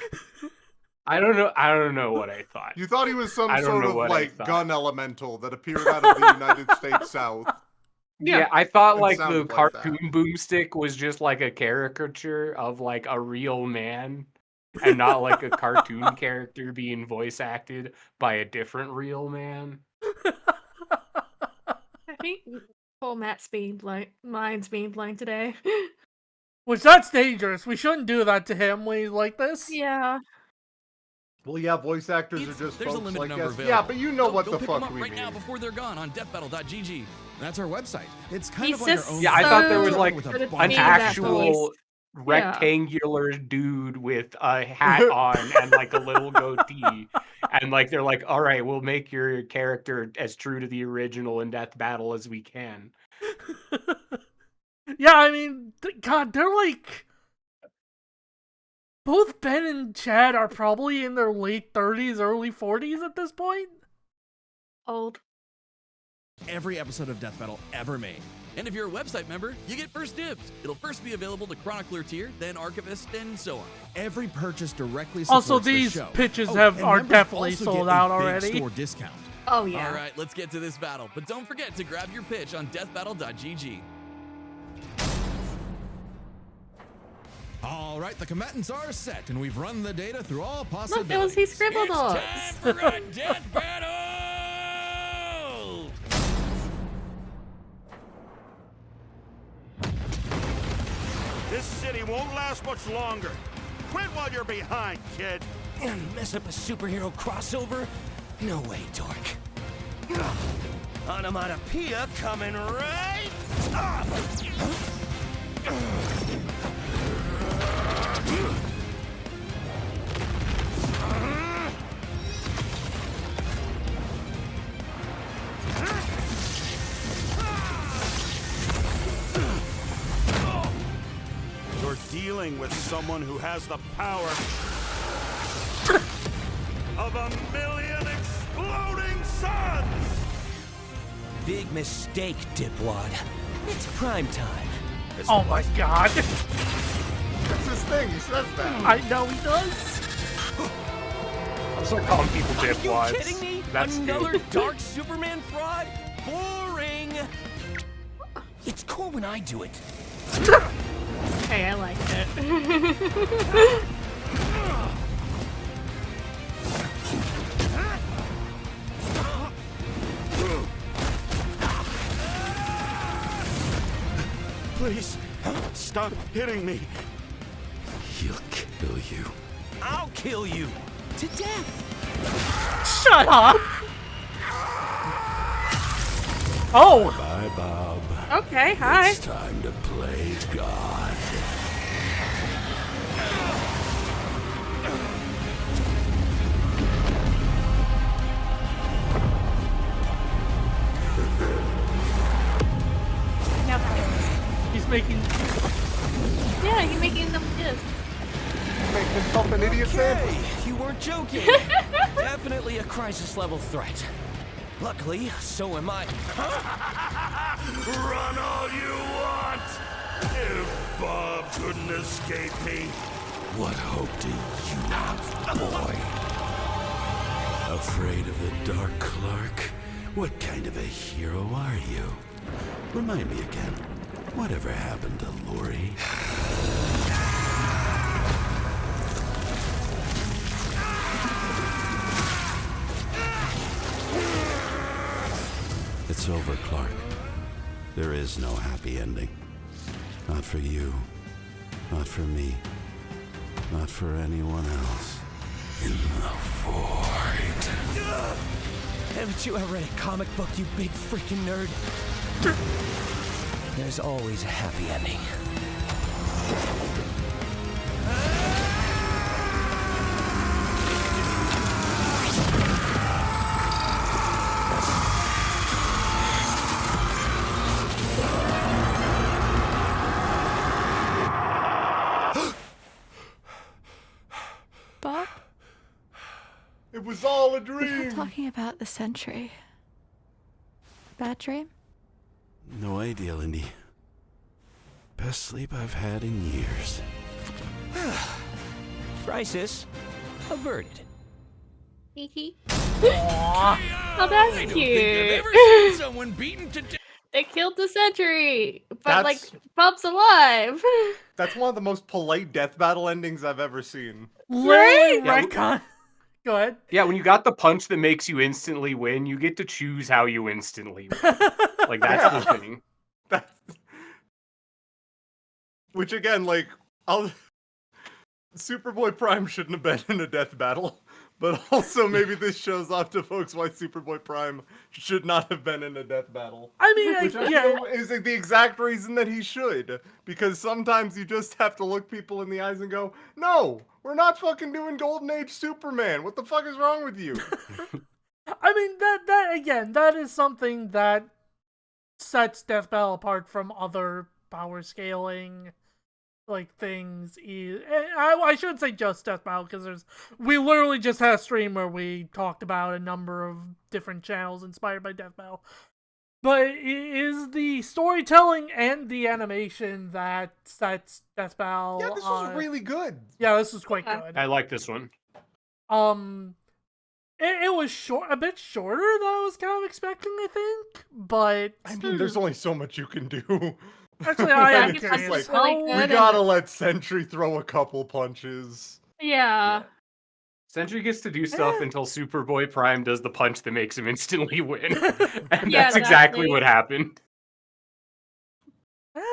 Speaker 2: I don't know what I thought.
Speaker 3: You thought he was some
Speaker 2: I don't
Speaker 3: sort
Speaker 2: know
Speaker 3: of
Speaker 2: what I
Speaker 3: like
Speaker 2: thought.
Speaker 3: gun elemental that appeared out of the United States South.
Speaker 2: Yeah, I thought
Speaker 3: It
Speaker 2: like the
Speaker 3: sounded like that.
Speaker 2: cartoon Boomstick was just like a caricature of like a real man and not like a cartoon character being voice acted by a different real man.
Speaker 4: I think poor Matt's being blown. Mine's being blown today.
Speaker 1: Which that's dangerous. We shouldn't do that to him when he's like this.
Speaker 4: Yeah.
Speaker 3: Well, yeah, voice actors
Speaker 5: It's-
Speaker 3: are just
Speaker 5: there's a
Speaker 3: folks
Speaker 5: limited
Speaker 3: like
Speaker 5: number
Speaker 3: us.
Speaker 5: available.
Speaker 3: Yeah, but you know
Speaker 5: Go-
Speaker 3: what
Speaker 5: go
Speaker 3: the
Speaker 5: pick 'em
Speaker 3: fuck
Speaker 5: up
Speaker 3: we
Speaker 5: right now
Speaker 3: mean.
Speaker 5: before they're gone on deathbattle.gg.
Speaker 6: That's our website. It's kind
Speaker 4: He's
Speaker 6: of like our
Speaker 4: just
Speaker 6: own.
Speaker 2: Yeah, I thought there was
Speaker 4: so
Speaker 2: like
Speaker 6: with
Speaker 4: good
Speaker 6: a
Speaker 4: at
Speaker 6: bunch
Speaker 2: an
Speaker 4: being
Speaker 6: of
Speaker 4: that
Speaker 2: actual
Speaker 4: voice.
Speaker 2: rectangular dude with a hat on and like a little goatee. And like they're like, all right, we'll make your character as true to the original in Death Battle as we can.
Speaker 1: Yeah, I mean, God, they're like both Ben and Chad are probably in their late 30s, early 40s at this point.
Speaker 4: Old.
Speaker 6: every episode of Death Battle ever made.
Speaker 5: And if you're a website member, you get first dibs. It'll first be available to Chronicler tier, then Archivist, and so on.
Speaker 6: Every purchase directly supports
Speaker 1: Also,
Speaker 6: the
Speaker 1: these
Speaker 6: show.
Speaker 1: pitches
Speaker 6: Oh,
Speaker 1: are
Speaker 6: and members
Speaker 1: definitely
Speaker 6: also
Speaker 1: sold
Speaker 6: get a
Speaker 1: out
Speaker 6: big
Speaker 1: already.
Speaker 6: Store discount.
Speaker 4: Oh yeah.
Speaker 5: All right, let's get to this battle. But don't forget to grab your pitch on deathbattle.gg.
Speaker 6: All right, the combatants are set, and we've run the data through all
Speaker 4: Look,
Speaker 6: possibilities.
Speaker 4: it was he scribbled
Speaker 5: It's
Speaker 4: on.
Speaker 5: time for a death battle!
Speaker 9: This city won't last much longer. Quit while you're behind, kid.
Speaker 10: Mess up a superhero crossover? No way, dork. Onomatopoeia coming right up!
Speaker 9: You're dealing with someone who has the power of 1,000,000 exploding suns!
Speaker 10: Big mistake, dipwad. It's prime time.
Speaker 1: Oh my god.
Speaker 3: That's his thing. He says that.
Speaker 1: I know he does.
Speaker 2: I'm start calling people
Speaker 10: Are you
Speaker 2: dipwads.
Speaker 10: kidding me?
Speaker 2: That's
Speaker 10: Another
Speaker 2: stupid.
Speaker 10: dark Superman fraud? Boring! It's cool when I do it.
Speaker 4: Hey, I like it.
Speaker 9: Please, stop hitting me.
Speaker 10: He'll kill you. I'll kill you. To death.
Speaker 1: Shut up. Oh.
Speaker 10: Bye, Bob.
Speaker 4: Okay, hi.
Speaker 10: It's time to play God.
Speaker 1: He's making.
Speaker 4: Yeah, you're making them good.
Speaker 8: Make himself an idiot sandwich.
Speaker 10: Hey, you weren't joking. Definitely a crisis level threat. Luckily, so am I.
Speaker 9: Run all you want! If Bob couldn't escape me.
Speaker 10: What hope do you have, boy? Afraid of the Dark Clark? What kind of a hero are you? Remind me again, whatever happened to Lori? It's over, Clark. There is no happy ending. Not for you. Not for me. Not for anyone else. in the void.
Speaker 11: Haven't you ever read a comic book, you big freaking nerd? There's always a happy ending.
Speaker 12: Bob?
Speaker 3: It was all a
Speaker 12: We were
Speaker 3: dream.
Speaker 12: talking about the Sentry. Bad dream?
Speaker 10: No idea, Lindy. Best sleep I've had in years.
Speaker 11: Crisis averted.
Speaker 4: Hee
Speaker 1: Aw.
Speaker 4: Oh,
Speaker 5: I
Speaker 4: that's
Speaker 5: don't think I've
Speaker 4: cute.
Speaker 5: ever seen someone beaten to death.
Speaker 4: They killed the Sentry, but
Speaker 3: That's-
Speaker 4: like Bob's alive.
Speaker 3: That's one of the most polite death battle endings I've ever seen.
Speaker 1: Literally
Speaker 2: Yeah,
Speaker 1: retcon. Go ahead.
Speaker 2: Yeah, when you got the punch that makes you instantly win, you get to choose how you instantly win. Like, that's the thing.
Speaker 3: That's... Which again, like, Superboy-Prime shouldn't have been in a death battle, but also maybe this shows off to folks why Superboy-Prime should not have been in a death battle.
Speaker 1: I mean,
Speaker 3: Which I
Speaker 1: yeah.
Speaker 3: feel is like the exact reason that he should, because sometimes you just have to look people in the eyes and go, "No, we're not fucking doing Golden Age Superman. What the fuck is wrong with you?"
Speaker 1: I mean, that again, that is something that sets Death Battle apart from other power scaling like things. I shouldn't say just Death Battle, because we literally just had a stream where we talked about a number of different channels inspired by Death Battle. But it is the storytelling and the animation that sets Death Battle.
Speaker 3: Yeah, this was really good.
Speaker 1: Yeah, this was quite good.
Speaker 2: I like this one.
Speaker 1: It was a bit shorter than I was kind of expecting, I think. But
Speaker 3: I mean, there's only so much you can do.
Speaker 1: actually, I am
Speaker 3: It's
Speaker 1: curious.
Speaker 3: just like,
Speaker 4: really
Speaker 3: we
Speaker 4: good
Speaker 3: gotta let Sentry throw a couple punches.
Speaker 4: Yeah.
Speaker 2: Sentry gets to do stuff until Superboy-Prime does the punch that makes him instantly win. And
Speaker 4: Yeah,
Speaker 2: that's exactly
Speaker 4: exactly.
Speaker 2: what happened.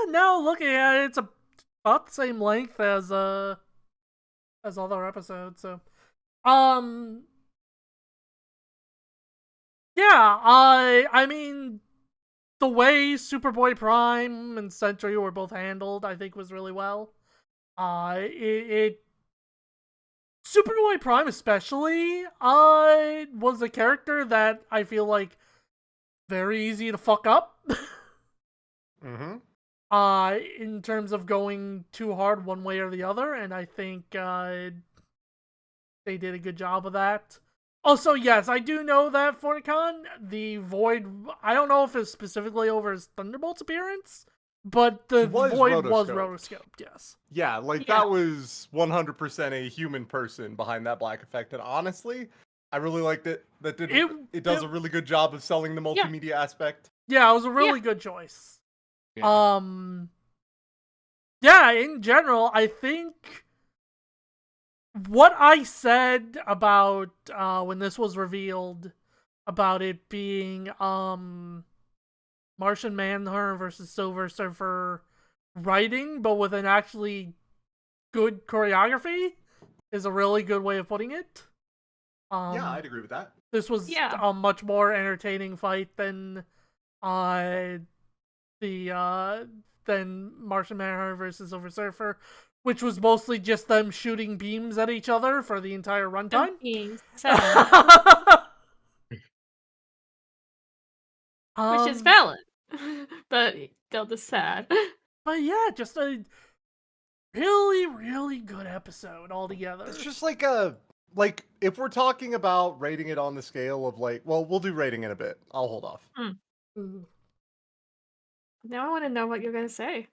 Speaker 1: No, looking at it, it's about the same length as other episodes. So, yeah, I mean, the way Superboy-Prime and Sentry were both handled, I think, was really well. Superboy-Prime especially, was a character that I feel like very easy to fuck up.
Speaker 3: Mm-hmm.
Speaker 1: In terms of going too hard one way or the other, and I think they did a good job of that. Also, yes, I do know that FortiCon, the Void, I don't know if it's specifically over his Thunderbolt's appearance, but the
Speaker 3: was
Speaker 1: Void was
Speaker 3: rotoscoped.
Speaker 1: rotoscoped, yes.
Speaker 3: Yeah, like
Speaker 4: Yeah.
Speaker 3: that was 100% a human person behind that black effect, and honestly, I really liked it. It does a really good job of selling the multimedia aspect.
Speaker 1: Yeah, it was a really good choice. Yeah, in general, I think what I said about when this was revealed about it being Martian Manhunter versus Silver Surfer writing, but with an actually good choreography, is a really good way of putting it.
Speaker 3: Yeah, I'd agree with that.
Speaker 1: This was a much more entertaining fight than than Martian Manhunter versus Silver Surfer, which was mostly just them shooting beams at each other for the entire runtime.
Speaker 4: Which is valid, but still just sad.
Speaker 1: But yeah, just a really, really good episode altogether.
Speaker 3: It's just like if we're talking about rating it on the scale of like, well, we'll do rating in a bit. I'll hold off.
Speaker 4: Now I want to know what you're gonna say.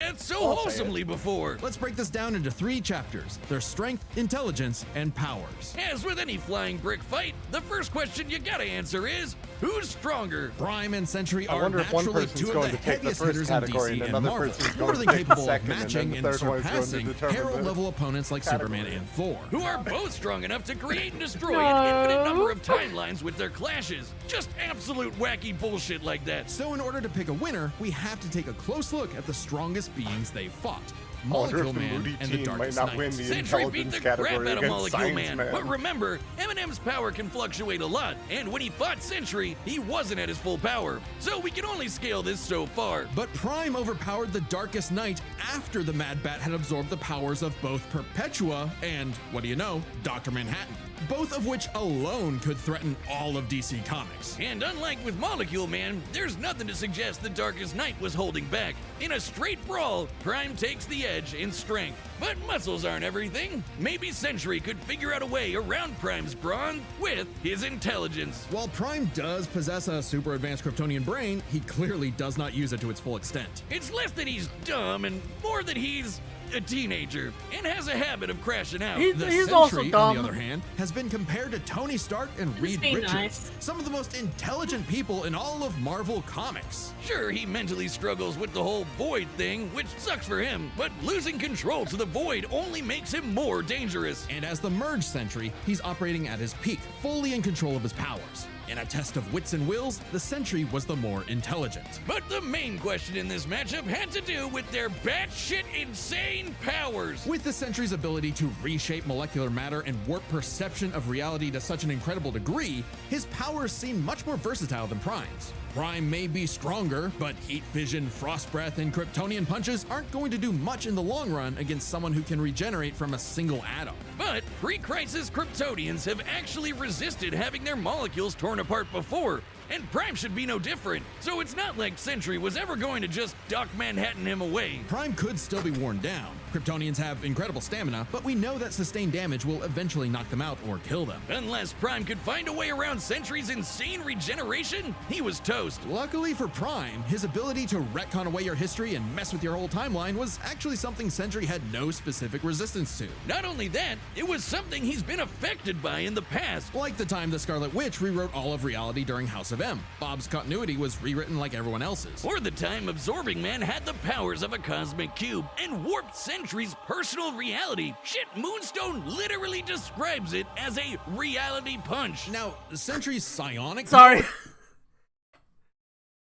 Speaker 5: And so wholesomely before.
Speaker 6: Let's break this down into 3 chapters: their strength, intelligence, and powers.
Speaker 5: As with any flying brick fight, the first question you gotta answer is, who's stronger?
Speaker 6: Prime and Sentry
Speaker 3: I
Speaker 6: are
Speaker 3: wonder if one
Speaker 6: naturally
Speaker 3: person's
Speaker 6: 2 of
Speaker 3: going
Speaker 6: the
Speaker 3: to take the
Speaker 6: heaviest
Speaker 3: first
Speaker 6: hitters in
Speaker 3: category
Speaker 6: DC
Speaker 3: and
Speaker 6: and
Speaker 3: another
Speaker 6: Marvel,
Speaker 3: person's
Speaker 6: more
Speaker 3: going
Speaker 6: than
Speaker 3: to take the
Speaker 6: capable of
Speaker 3: second, and then
Speaker 6: matching
Speaker 3: the
Speaker 6: and
Speaker 3: third one is going to
Speaker 6: surpassing
Speaker 3: determine the
Speaker 6: hero-level opponents like
Speaker 3: category.
Speaker 6: Superman and Thor.
Speaker 5: Who are both strong enough to create and destroy an infinite number of timelines with their clashes. Just absolute wacky bullshit like that.
Speaker 6: So in order to pick a winner, we have to take a close look at the strongest intelligence beings they fought.
Speaker 3: I wonder
Speaker 6: Molecule
Speaker 3: if the
Speaker 6: Man
Speaker 3: Moody
Speaker 6: and the
Speaker 3: team might
Speaker 6: Darkest
Speaker 3: not
Speaker 6: Knight.
Speaker 3: win the
Speaker 5: Sentry beat
Speaker 3: intelligence
Speaker 5: the crap
Speaker 3: category
Speaker 5: out of
Speaker 3: against
Speaker 5: Molecule
Speaker 3: Science
Speaker 5: Man.
Speaker 3: Man.
Speaker 5: But remember, Eminem's power can fluctuate a lot, and when he fought Sentry, he wasn't at his full power. So we can only scale this so far.
Speaker 6: But Prime overpowered the Darkest Knight after the Mad Bat had absorbed the powers of both Perpetua and, what do you know, Dr. Manhattan. Both of which alone could threaten all of DC Comics.
Speaker 5: And unlike with Molecule Man, there's nothing to suggest the Darkest Knight was holding back. In a straight brawl, Prime takes the edge in strength. But muscles aren't everything. Maybe Sentry could figure out a way around Prime's brawn with his intelligence.
Speaker 6: While Prime does possess a super advanced Kryptonian brain, he clearly does not use it to its full extent.
Speaker 5: It's less that he's dumb and more that he's a teenager and has a habit of crashing out.
Speaker 6: The
Speaker 1: He's
Speaker 6: Sentry,
Speaker 1: also
Speaker 6: on
Speaker 1: dumb.
Speaker 6: the other hand, has been compared to Tony Stark and Reed
Speaker 4: be
Speaker 6: Richards,
Speaker 4: nice.
Speaker 6: some of the most intelligent people in all of Marvel Comics.
Speaker 5: Sure, he mentally struggles with the whole Void thing, which sucks for him, but losing control to the Void only makes him more dangerous.
Speaker 6: And as the Merge Sentry, he's operating at his peak, fully in control of his powers. In a test of wits and wills, the Sentry was the more intelligent.
Speaker 5: But the main question in this matchup had to do with their batshit insane powers.
Speaker 6: With the Sentry's ability to reshape molecular matter and warp perception of reality to such an incredible degree, his powers seem much more versatile than Prime's. Prime may be stronger, but heat vision, frost breath, and Kryptonian punches aren't going to do much in the long run against someone who can regenerate from a single atom.
Speaker 5: But pre-crisis Kryptonians have actually resisted having their molecules torn apart before, and Prime should be no different. So it's not like Sentry was ever going to just Doc Manhattan him away.
Speaker 6: Prime could still be worn down. Kryptonians have incredible stamina, but we know that sustained damage will eventually knock them out or kill them.
Speaker 5: Unless Prime could find a way around Sentry's insane regeneration, he was toast.
Speaker 6: Luckily for Prime, his ability to retcon away your history and mess with your whole timeline was actually something Sentry had no specific resistance to.
Speaker 5: Not only that, it was something he's been affected by in the past.
Speaker 6: Like the time the Scarlet Witch rewrote all of reality during House of M. Bob's continuity was rewritten like everyone else's.
Speaker 5: Or the time Absorbing Man had the powers of a cosmic cube and warped Sentry's personal reality. Shit, Moonstone literally describes it as a reality punch.
Speaker 6: Now, Sentry's psionic...
Speaker 1: Sorry.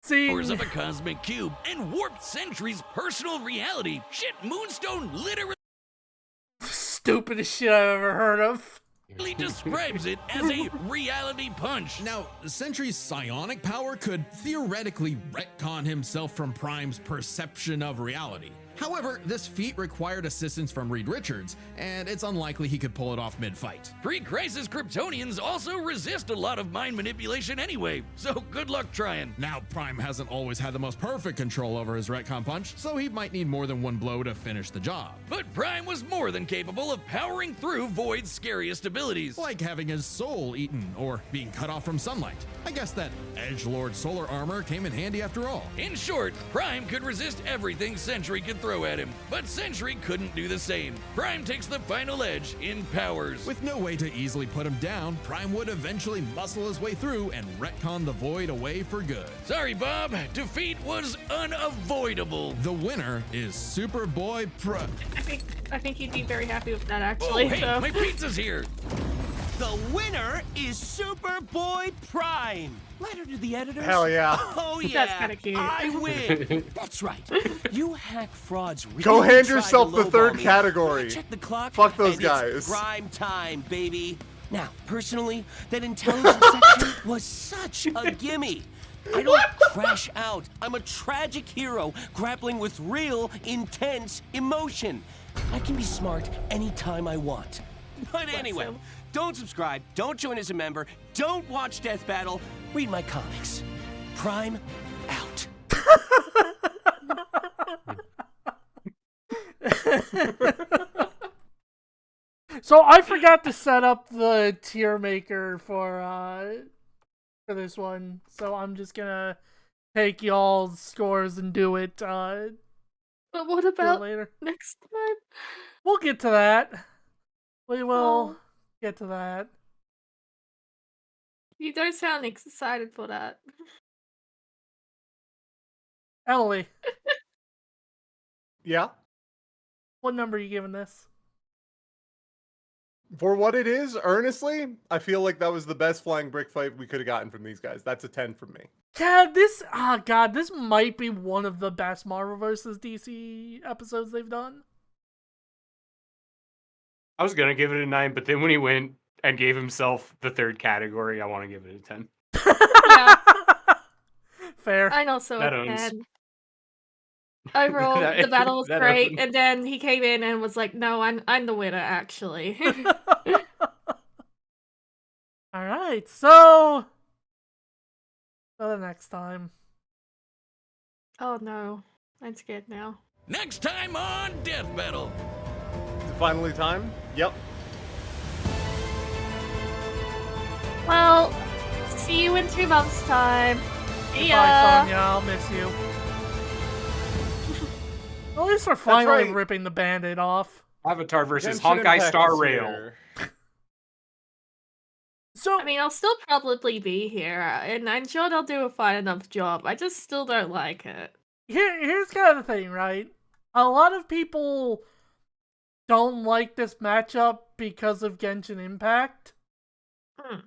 Speaker 1: See,
Speaker 5: Powers of a cosmic cube and warped Sentry's personal reality. Shit, Moonstone literally
Speaker 1: stupidest shit I've ever heard of.
Speaker 5: describes it as a reality punch.
Speaker 6: Now, Sentry's psionic power could theoretically retcon himself from Prime's perception of reality. However, this feat required assistance from Reed Richards, and it's unlikely he could pull it off mid-fight.
Speaker 5: Pre-crisis Kryptonians also resist a lot of mind manipulation anyway, so good luck trying.
Speaker 6: Now, Prime hasn't always had the most perfect control over his retcon punch, so he might need more than one blow to finish the job.
Speaker 5: But Prime was more than capable of powering through Void's scariest abilities.
Speaker 6: Like having his soul eaten, or being cut off from sunlight. I guess that Edgelord solar armor came in handy after all.
Speaker 5: In short, Prime could resist everything Sentry could throw at him, but Sentry couldn't do the same. Prime takes the final edge in powers.
Speaker 6: With no way to easily put him down, Prime would eventually muscle his way through and retcon the Void away for good.
Speaker 5: Sorry, Bob. Defeat was unavoidable.
Speaker 6: The winner is Superboy-Prime.
Speaker 4: I think he'd be very happy with that, actually.
Speaker 5: Oh, hey,
Speaker 4: so.
Speaker 5: my pizza's here.
Speaker 11: The winner is Superboy-Prime. Letter to the editors.
Speaker 3: Hell yeah.
Speaker 11: Oh yeah.
Speaker 4: That's kinda cute.
Speaker 11: I win. That's right. You hack frauds. Really
Speaker 3: Go hand
Speaker 11: tried
Speaker 3: yourself
Speaker 11: to
Speaker 3: the
Speaker 11: lowball
Speaker 3: third
Speaker 11: me.
Speaker 3: category.
Speaker 11: Check the clock.
Speaker 3: Fuck those
Speaker 11: and it's
Speaker 3: guys.
Speaker 11: prime time, baby. Now, personally, that intelligence section was such a gimme. I don't crash out. I'm a tragic hero grappling with real, intense emotion. I can be smart anytime I want. But anyway, don't subscribe, don't join as a member, don't watch Death Battle, read my comics. Prime out.
Speaker 1: So I forgot to set up the tier maker for this one, so I'm just gonna take y'all's scores and do it.
Speaker 4: But what about
Speaker 1: later?
Speaker 4: next time?
Speaker 1: We'll get to that. We will
Speaker 4: Oh.
Speaker 1: get to that.
Speaker 4: You don't sound excited for that.
Speaker 1: Emily,
Speaker 3: Yeah?
Speaker 1: what number are you giving this?
Speaker 3: For what it is, earnestly, I feel like that was the best flying brick fight we could have gotten from these guys. That's a 10 from me.
Speaker 1: Yeah, this this might be one of the best Marvel vs. DC episodes they've done.
Speaker 2: I was gonna give it a 9, but then when he went and gave himself the third category, I want to give it a 10.
Speaker 4: Yeah.
Speaker 1: Fair.
Speaker 4: I know, so
Speaker 2: That
Speaker 4: a
Speaker 2: owns.
Speaker 4: 10. Overall, the battle was
Speaker 2: That
Speaker 4: great,
Speaker 2: owns.
Speaker 4: and then he came in and was like, "No, I'm the winner, actually."
Speaker 1: All right, so till the next time.
Speaker 4: Oh no, I'm scared now.
Speaker 5: Next time on Death Battle.
Speaker 3: Is it finally time? Yep.
Speaker 4: Well, see you in 2 months' time. See
Speaker 1: Goodbye,
Speaker 4: ya.
Speaker 1: Sonya. I'll miss you. At least we're finally
Speaker 3: right.
Speaker 1: ripping the Band-Aid off.
Speaker 2: Avatar versus
Speaker 3: Genshin
Speaker 2: Honkai
Speaker 3: Impact
Speaker 2: Star
Speaker 3: is
Speaker 2: Rail.
Speaker 3: here.
Speaker 1: So
Speaker 4: I mean, I'll still probably be here, and I'm sure they'll do a fine enough job. I just still don't like it.
Speaker 1: here's kind of the thing, right? A lot of people don't like this matchup because of Genshin Impact.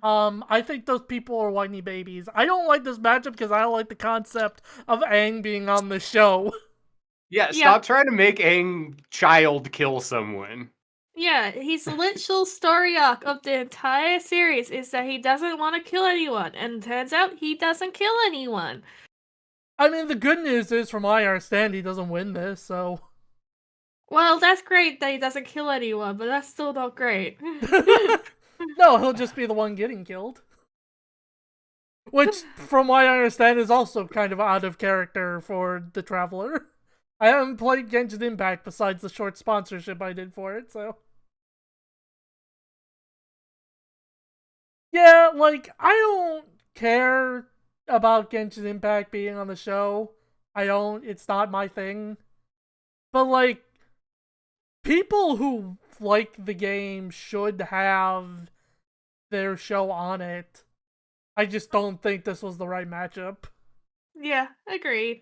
Speaker 1: I think those people are whiny babies. I don't like this matchup because I don't like the concept of Aang being on the show.
Speaker 2: Yeah, stop trying to make Aang child kill someone.
Speaker 4: Yeah, his literal story arc of the entire series is that he doesn't want to kill anyone, and turns out he doesn't kill anyone.
Speaker 1: I mean, the good news is, from what I understand, he doesn't win this, so...
Speaker 4: Well, that's great that he doesn't kill anyone, but that's still not great.
Speaker 1: No, he'll just be the one getting killed. Which, from what I understand, is also kind of out of character for the Traveler. I haven't played Genshin Impact besides the short sponsorship I did for it, so... Yeah, like, I don't care about Genshin Impact being on the show. It's not my thing. But, like, people who like the game should have their show on it. I just don't think this was the right matchup.
Speaker 4: Yeah, agreed.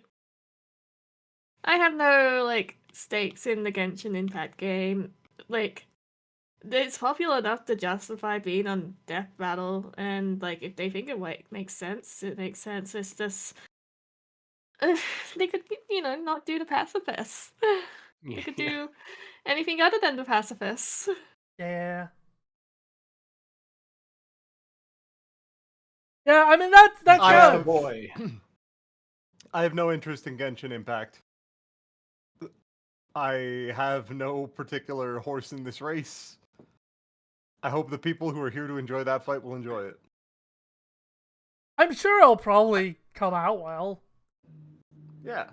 Speaker 4: I have no, like, stakes in the Genshin Impact game. Like, it's popular enough to justify being on Death Battle, and, like, if they think it makes sense, it makes sense. It's just... they could, not do the pacifists. They could do anything other than the pacifists.
Speaker 1: Yeah. Yeah, I mean, that's kind of...
Speaker 2: boy.
Speaker 3: I have no interest in Genshin Impact. I have no particular horse in this race. I hope the people who are here to enjoy that fight will enjoy it.
Speaker 1: I'm sure it'll probably come out well.
Speaker 3: Yeah.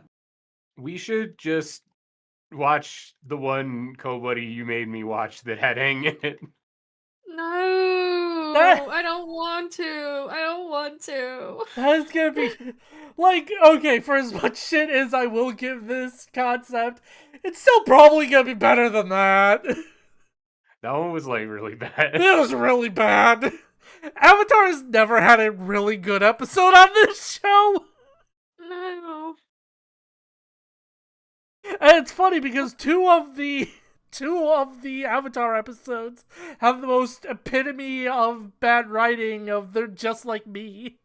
Speaker 2: We should just watch the one Kobuddy you made me watch that had Aang in it.
Speaker 4: No, I don't want to. I don't want to.
Speaker 1: That's gonna be... Like, okay, for as much shit as I will give this concept, it's still probably gonna be better than that.
Speaker 2: That one was, like, really bad.
Speaker 1: It was really bad. Avatar has never had a really good episode on this show.
Speaker 4: No.
Speaker 1: And it's funny because two of the Avatar episodes have the most epitome of bad writing of they're just like me.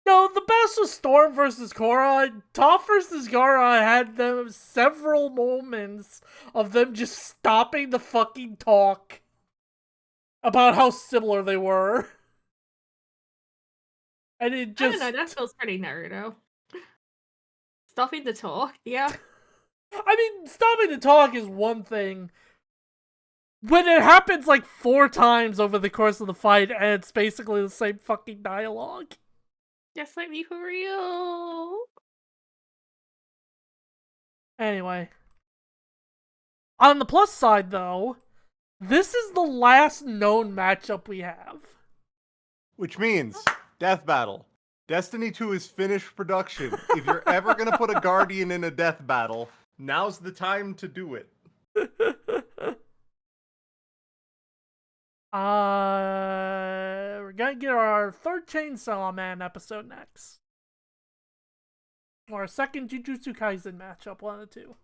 Speaker 1: No, the best was Storm versus Korra. Toph versus Gara had them several moments of them just stopping the fucking talk about how similar they were. And it just...
Speaker 4: I don't know, that feels pretty Naruto. Stopping the talk, yeah.
Speaker 1: I mean, stopping the talk is one thing. When it happens like 4 times over the course of the fight, and it's basically the same fucking dialogue.
Speaker 4: Just like me for real.
Speaker 1: Anyway. On the plus side, though, this is the last known matchup we have.
Speaker 3: Which means, Death Battle. Destiny 2 is finished production. If you're ever going to put a Guardian in a Death Battle, now's the time to do it.
Speaker 1: We're gonna get our 3rd Chainsaw Man episode next. Or a second Jujutsu Kaisen matchup, one of the two.